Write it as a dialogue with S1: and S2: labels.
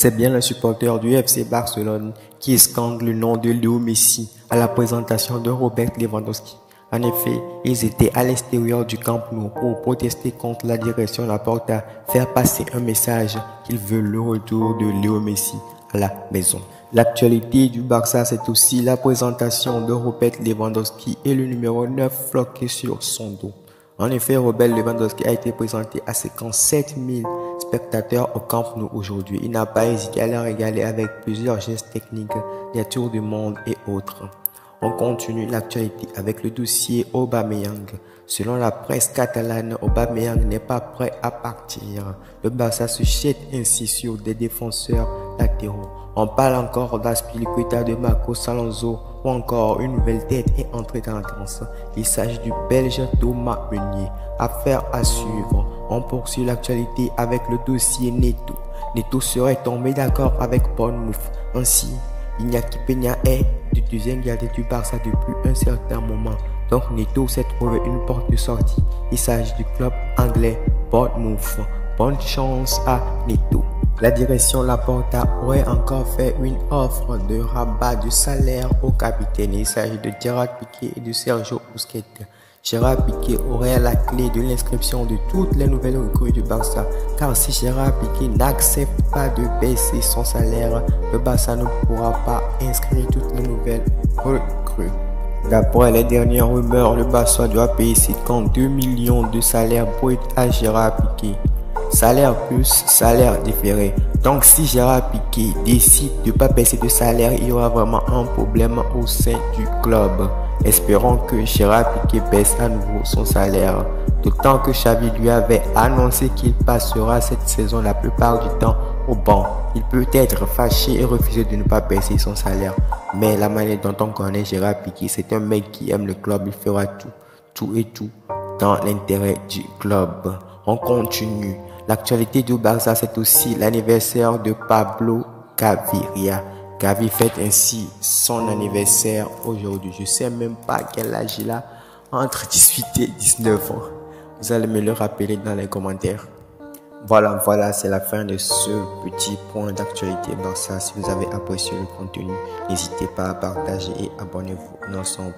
S1: C'est bien le supporter du FC Barcelone qui scande le nom de Léo Messi à la présentation de Robert Lewandowski. En effet, ils étaient à l'extérieur du Camp Nou pour protester contre la direction Laporta, faire passer un message qu'ils veulent le retour de Léo Messi à la maison. L'actualité du Barça, c'est aussi la présentation de Robert Lewandowski et le numéro 9 floqué sur son dos. En effet, Robert Lewandowski a été présenté à 57 000 spectateurs au Camp Nou aujourd'hui. Il n'a pas hésité à les régaler avec plusieurs gestes techniques, des tours du monde et autres. On continue l'actualité avec le dossier Aubameyang. Selon la presse catalane, Aubameyang n'est pas prêt à partir. Le Barça se jette ainsi sur des défenseurs latéraux. On parle encore d'Azpilicueta, de Marcos Alonso ou encore une nouvelle tête est entrée dans la danse. Il s'agit du Belge Thomas Meunier. Affaire à suivre. On poursuit l'actualité avec le dossier Neto. Neto serait tombé d'accord avec Bournemouth. Ainsi, Iñaki Peña est le deuxième gardien du Barça depuis un certain moment. Donc Neto s'est trouvé une porte de sortie. Il s'agit du club anglais Bournemouth. Bonne chance à Neto. La direction Laporta aurait encore fait une offre de rabat de salaire au capitaine. Il s'agit de Gerard Piqué et de Sergio Busquets. Gerard Piqué aurait la clé de l'inscription de toutes les nouvelles recrues du Barça. Car si Gerard Piqué n'accepte pas de baisser son salaire, le Barça ne pourra pas inscrire toutes les nouvelles recrues. D'après les dernières rumeurs, le Barça doit payer 52 millions de salaire brut à Gerard Piqué. Salaire plus salaire différé. Donc si Gerard Piqué décide de ne pas baisser de salaire, il y aura vraiment un problème au sein du club. Espérons que Gerard Piqué baisse à nouveau son salaire. D'autant que Xavi lui avait annoncé qu'il passera cette saison la plupart du temps au banc. Il peut être fâché et refuser de ne pas baisser son salaire. Mais la manière dont on connaît Gerard Piqué, c'est un mec qui aime le club. Il fera tout dans l'intérêt du club. On continue. L'actualité du Barça, c'est aussi l'anniversaire de Pablo Gaviria. Gavi fête ainsi son anniversaire aujourd'hui. Je sais même pas quel âge il a, entre 18 et 19 ans. Vous allez me le rappeler dans les commentaires. Voilà, c'est la fin de ce petit point d'actualité Barça. Si vous avez apprécié le contenu, n'hésitez pas à partager et abonnez-vous. Nous sommes